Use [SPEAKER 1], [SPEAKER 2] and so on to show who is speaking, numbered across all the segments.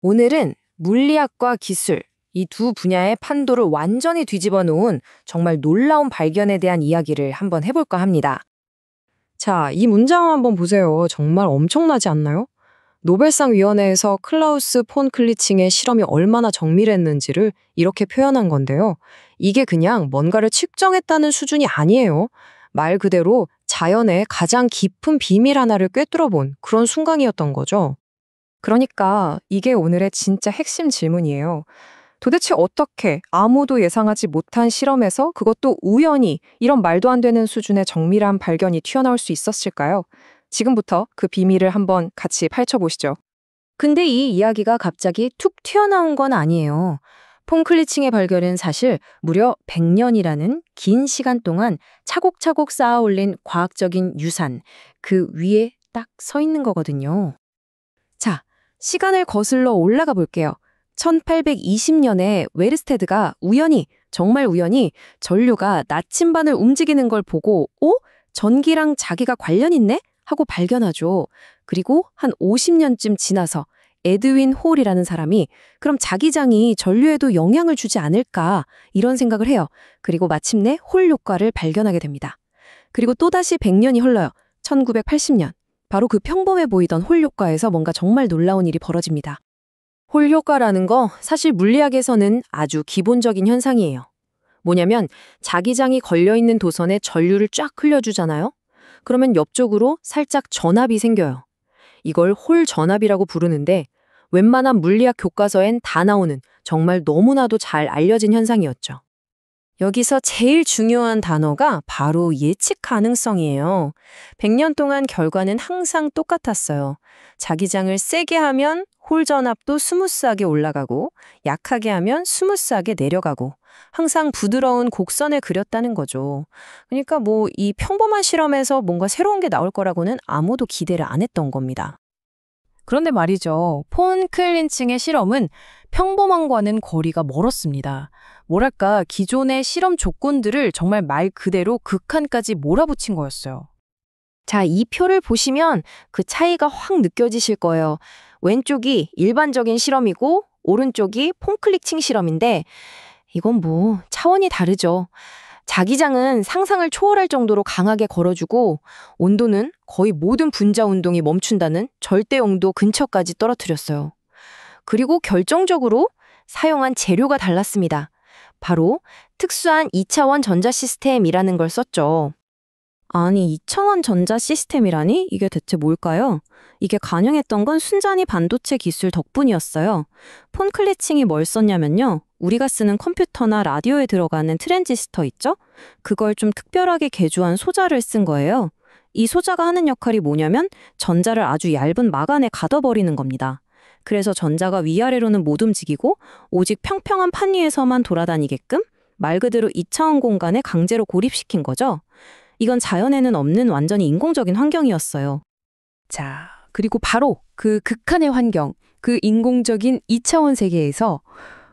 [SPEAKER 1] 오늘은 물리학과 기술, 이 두 분야의 판도를 완전히 뒤집어 놓은 정말 놀라운 발견에 대한 이야기를 한번 해볼까 합니다.
[SPEAKER 2] 자, 이 문장 한번 보세요. 정말 엄청나지 않나요? 노벨상 위원회에서 클라우스 폰 클리칭의 실험이 얼마나 정밀했는지를 이렇게 표현한 건데요. 이게 그냥 뭔가를 측정했다는 수준이 아니에요. 말 그대로 자연의 가장 깊은 비밀 하나를 꿰뚫어 본 그런 순간이었던 거죠.
[SPEAKER 3] 그러니까 이게 오늘의 진짜 핵심 질문이에요. 도대체 어떻게 아무도 예상하지 못한 실험에서 그것도 우연히 이런 말도 안 되는 수준의 정밀한 발견이 튀어나올 수 있었을까요? 지금부터 그 비밀을 한번 같이 파헤쳐보시죠.
[SPEAKER 1] 근데 이 이야기가 갑자기 툭 튀어나온 건 아니에요. 폰 클리칭의 발견은 사실 무려 100년이라는 긴 시간 동안 차곡차곡 쌓아 올린 과학적인 유산, 그 위에 딱 서 있는 거거든요. 자, 시간을 거슬러 올라가 볼게요. 1820년에 웨르스테드가 정말 우연히 전류가 나침반을 움직이는 걸 보고, 전기랑 자기가 관련 있네? 하고 발견하죠. 그리고 한 50년쯤 지나서 에드윈 홀이라는 사람이 그럼 자기장이 전류에도 영향을 주지 않을까 이런 생각을 해요. 그리고 마침내 홀 효과를 발견하게 됩니다. 그리고 또다시 100년이 흘러요. 1980년. 바로 그 평범해 보이던 홀 효과에서 뭔가 정말 놀라운 일이 벌어집니다. 홀 효과라는 거 사실 물리학에서는 아주 기본적인 현상이에요. 뭐냐면 자기장이 걸려있는 도선에 전류를 쫙 흘려주잖아요. 그러면 옆쪽으로 살짝 전압이 생겨요. 이걸 홀 전압이라고 부르는데 웬만한 물리학 교과서엔 다 나오는 정말 너무나도 잘 알려진 현상이었죠. 여기서 제일 중요한 단어가 바로 예측 가능성이에요. 100년 동안 결과는 항상 똑같았어요. 자기장을 세게 하면 홀 전압도 스무스하게 올라가고 약하게 하면 스무스하게 내려가고 항상 부드러운 곡선을 그렸다는 거죠. 그러니까 이 평범한 실험에서 뭔가 새로운 게 나올 거라고는 아무도 기대를 안 했던 겁니다.
[SPEAKER 3] 그런데 말이죠. 폰 클린칭의 실험은 평범한과는 거리가 멀었습니다. 뭐랄까, 기존의 실험 조건들을 정말 말 그대로 극한까지 몰아붙인 거였어요.
[SPEAKER 1] 자, 이 표를 보시면 그 차이가 확 느껴지실 거예요. 왼쪽이 일반적인 실험이고 오른쪽이 폰 클리칭 실험인데 이건 차원이 다르죠. 자기장은 상상을 초월할 정도로 강하게 걸어주고 온도는 거의 모든 분자 운동이 멈춘다는 절대 온도 근처까지 떨어뜨렸어요. 그리고 결정적으로 사용한 재료가 달랐습니다. 바로 특수한 2차원 전자 시스템이라는 걸 썼죠. 아니, 2차원 전자 시스템이라니? 이게 대체 뭘까요? 이게 가능했던 건 순전히 반도체 기술 덕분이었어요. 폰 클리칭이 뭘 썼냐면요. 우리가 쓰는 컴퓨터나 라디오에 들어가는 트랜지스터 있죠? 그걸 좀 특별하게 개조한 소자를 쓴 거예요. 이 소자가 하는 역할이 뭐냐면 전자를 아주 얇은 마간에 가둬버리는 겁니다. 그래서 전자가 위아래로는 못 움직이고 오직 평평한 판 위에서만 돌아다니게끔 말 그대로 2차원 공간에 강제로 고립시킨 거죠. 이건 자연에는 없는 완전히 인공적인 환경이었어요.
[SPEAKER 3] 자, 그리고 바로 그 극한의 환경, 그 인공적인 2차원 세계에서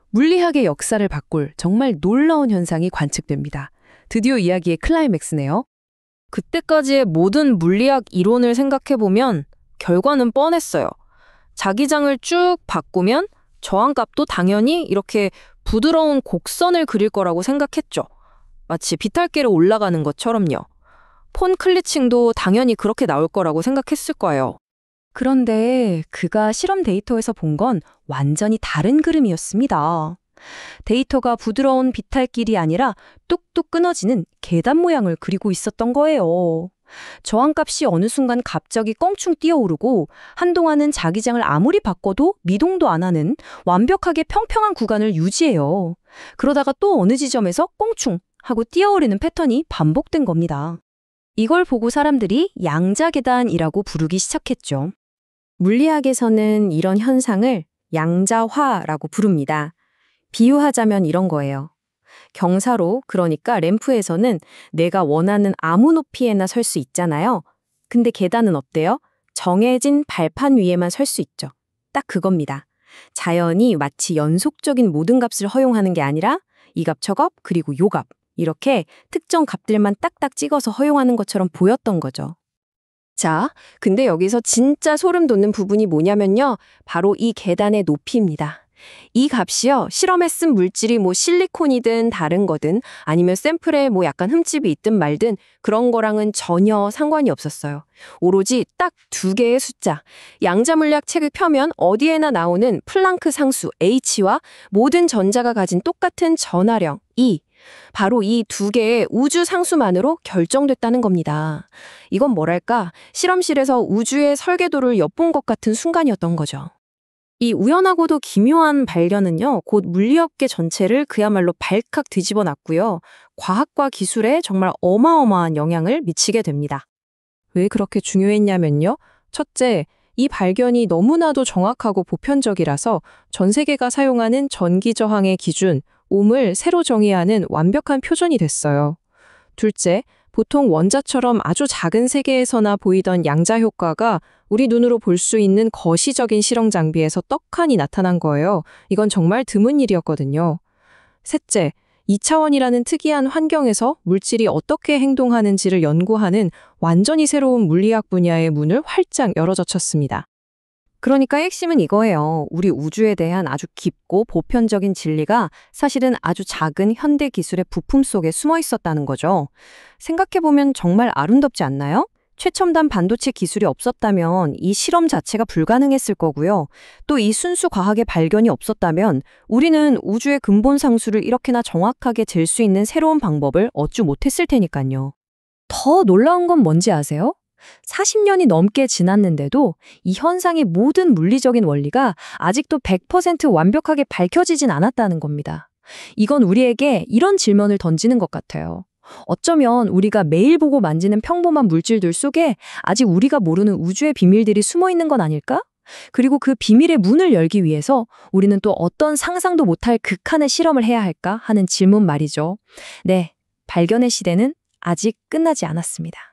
[SPEAKER 3] 물리학의 역사를 바꿀 정말 놀라운 현상이 관측됩니다. 드디어 이야기의 클라이맥스네요.
[SPEAKER 1] 그때까지의 모든 물리학 이론을 생각해보면 결과는 뻔했어요. 자기장을 쭉 바꾸면 저항값도 당연히 이렇게 부드러운 곡선을 그릴 거라고 생각했죠. 마치 비탈길을 올라가는 것처럼요. 폰 클리칭도 당연히 그렇게 나올 거라고 생각했을 거예요. 그런데 그가 실험 데이터에서 본 건 완전히 다른 그림이었습니다. 데이터가 부드러운 비탈길이 아니라 뚝뚝 끊어지는 계단 모양을 그리고 있었던 거예요. 저항값이 어느 순간 갑자기 껑충 뛰어오르고 한동안은 자기장을 아무리 바꿔도 미동도 안 하는 완벽하게 평평한 구간을 유지해요. 그러다가 또 어느 지점에서 껑충 하고 뛰어오르는 패턴이 반복된 겁니다. 이걸 보고 사람들이 양자계단이라고 부르기 시작했죠. 물리학에서는 이런 현상을 양자화라고 부릅니다. 비유하자면 이런 거예요. 경사로, 그러니까 램프에서는 내가 원하는 아무 높이에나 설 수 있잖아요. 근데 계단은 어때요? 정해진 발판 위에만 설 수 있죠. 딱 그겁니다. 자연이 마치 연속적인 모든 값을 허용하는 게 아니라 이 값, 저 값, 그리고 요 값. 이렇게 특정 값들만 딱딱 찍어서 허용하는 것처럼 보였던 거죠.
[SPEAKER 4] 자, 근데 여기서 진짜 소름 돋는 부분이 뭐냐면요. 바로 이 계단의 높이입니다. 이 값이요, 실험에 쓴 물질이 뭐 실리콘이든 다른 거든 아니면 샘플에 뭐 약간 흠집이 있든 말든 그런 거랑은 전혀 상관이 없었어요. 오로지 딱 두 개의 숫자. 양자물리학 책을 펴면 어디에나 나오는 플랑크 상수 H와 모든 전자가 가진 똑같은 전하령 E. 바로 이 두 개의 우주 상수만으로 결정됐다는 겁니다. 이건 뭐랄까, 실험실에서 우주의 설계도를 엿본 것 같은 순간이었던 거죠.
[SPEAKER 1] 이 우연하고도 기묘한 발견은요, 곧 물리학계 전체를 그야말로 발칵 뒤집어 놨고요. 과학과 기술에 정말 어마어마한 영향을 미치게 됩니다.
[SPEAKER 3] 왜 그렇게 중요했냐면요. 첫째, 이 발견이 너무나도 정확하고 보편적이라서 전 세계가 사용하는 전기 저항의 기준, 옴을 새로 정의하는 완벽한 표준이 됐어요. 둘째, 보통 원자처럼 아주 작은 세계에서나 보이던 양자 효과가 우리 눈으로 볼 수 있는 거시적인 실험 장비에서 떡하니 나타난 거예요. 이건 정말 드문 일이었거든요. 셋째, 2차원이라는 특이한 환경에서 물질이 어떻게 행동하는지를 연구하는 완전히 새로운 물리학 분야의 문을 활짝 열어젖혔습니다.
[SPEAKER 4] 그러니까 핵심은 이거예요. 우리 우주에 대한 아주 깊고 보편적인 진리가 사실은 아주 작은 현대 기술의 부품 속에 숨어 있었다는 거죠. 생각해보면 정말 아름답지 않나요? 최첨단 반도체 기술이 없었다면 이 실험 자체가 불가능했을 거고요. 또 이 순수 과학의 발견이 없었다면 우리는 우주의 근본 상수를 이렇게나 정확하게 잴 수 있는 새로운 방법을 얻지 못했을 테니까요.
[SPEAKER 1] 더 놀라운 건 뭔지 아세요? 40년이 넘게 지났는데도 이 현상의 모든 물리적인 원리가 아직도 100% 완벽하게 밝혀지진 않았다는 겁니다. 이건 우리에게 이런 질문을 던지는 것 같아요. 어쩌면 우리가 매일 보고 만지는 평범한 물질들 속에 아직 우리가 모르는 우주의 비밀들이 숨어 있는 건 아닐까? 그리고 그 비밀의 문을 열기 위해서 우리는 또 어떤 상상도 못할 극한의 실험을 해야 할까 하는 질문 말이죠. 네, 발견의 시대는 아직 끝나지 않았습니다.